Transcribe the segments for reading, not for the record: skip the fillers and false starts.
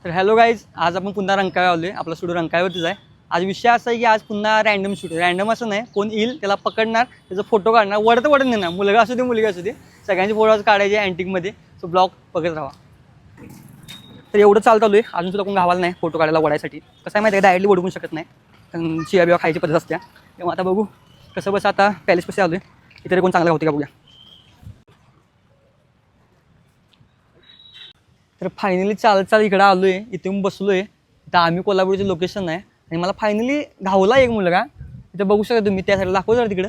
तर hello guys, आज आपण पुन्हा रंकाळ्यावर आलो आहे. आपला स्टुडिओ रंकाळ्यावरतीच आहे. आज विषय असा आहे की आज पुन्हा रँडम शूट. रँडम असं नाही, कोण येईल त्याला पकडणार, त्याचा फोटो काढणार, वडत नेणार, मुलगा असू दे मुलगी असू दे, सगळ्यांचे फोटो आज काढायचे अँटिकमध्ये. सो ब्लॉग बघत राहा. तर एवढं चालत आलो आहे, अजून सुद्धा कोण गावाला नाही फोटो काढायला वडायसाठी. कसं आहे माहिती आहे, डायरेक्टली वडू शकत नाही, कारण चिया बिया खायची पद्धत असते. तेव्हा आता बघू कसं बस. आता पॅलेस कसे आलो आहे, इथे कोण चांगला होते का बघूया. तर फायनली चालत इकडं आलो आहे, इथून बसलो आहे. इथं आम्ही कोल्हापूरचे लोकेशन आहे आणि मला फायनली घावला एक मुलगा. इथं बघू शकता तुम्ही, त्या साईडला दाखवतो तिकडं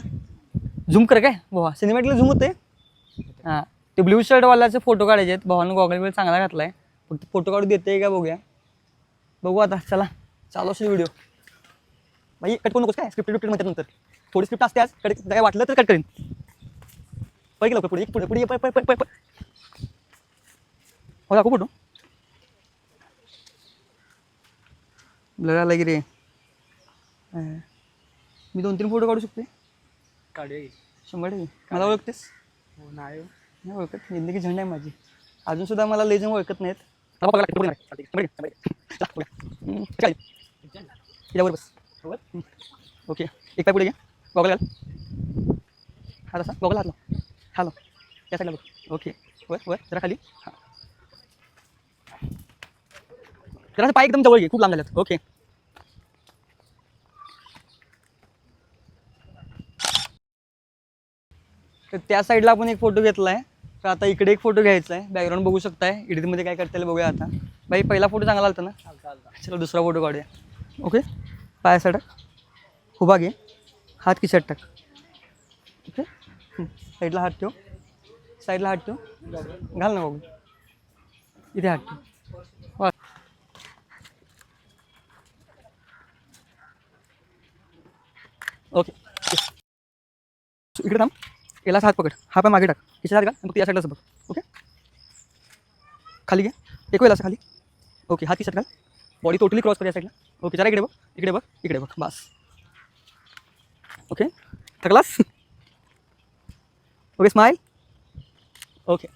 झूम कर काय भावा, सिनेमॅटिकला झूम होते. हां, ते ब्ल्यू शर्टवाल्याचे फोटो काढायचे आहेत. भावानं गॉगल बिल चांगला घातला आहे, फक्त फोटो काढू देते का बघूया. बघू आता, चला चालू असेल व्हिडिओ. बाई कट करू नकोस काय, स्क्रिप्टेड म्हणतात नंतर. थोडी स्क्रिप्ट असते आज, कट काय वाटलं तर कट करेन. पहिले लवकर पुढे पुढे पुढे पळ. हो दाखवू फोटो. ब्लर आला की रे. मी 2-3 फोटो काढू शकते. काढूया 100%. मला ओळखतेस? हो नाही ओळखत. जिंदगी झंड आहे माझी. अजून सुद्धा मला लेजन ओळखत नाहीत. यावर बस. ओके, एक पाय पुढे घ्या. गॉगल घाल. हा तसा गॉगल हात लाव. हा लाव, त्या साईडला बघ. ओके, वर जरा खाली. हां, जरा पाय एकदम जवळ घे, खूप लांब झाल्यात. ओके, तर त्या साईडला आपण एक फोटो घेतला आहे. तर आता इकडे एक फोटो घ्यायचा आहे. बॅकग्राऊंड बघू शकताय, एडिटमध्ये काय करता येईल बघूया आता. बाई पहिला फोटो चांगला आलता ना, चला दुसरा फोटो काढूया. ओके, पाय साईड उभा घे, हात खिशात टाक. ओके, साईडला हात ठेव, साईडला हात ठेव, घाल ना बघू, इथे हात ठेव. ओके, इकडे थांब, यालाच हात पकड, हा पण मागे टाक, खिशात हात घाल, मग या साईडलाच बघ. ओके, खाली घे, एक वेळेला असं खाली. ओके, हात खिशात घाल, बॉडी टोटली क्रॉस कर या साईडला. ओके, जरा इकडे बघ बस. ओके, थकलास. Okay, smile. ओके,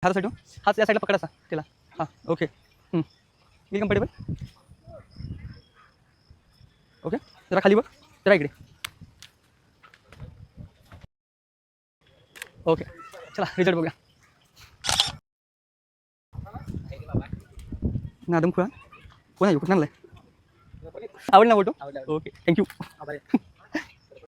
हात साईड हात या साईडला पकडायचा तिला. हां, ओके, मी कम्फर्टेबल. ओके, जरा खाली बघ, जरा इकडे. ओके, चला रिझल्ट बघूया. नादम खुळा कोण आहे, कुठं आणलाय? आवडला फोटो. Okay, thank you.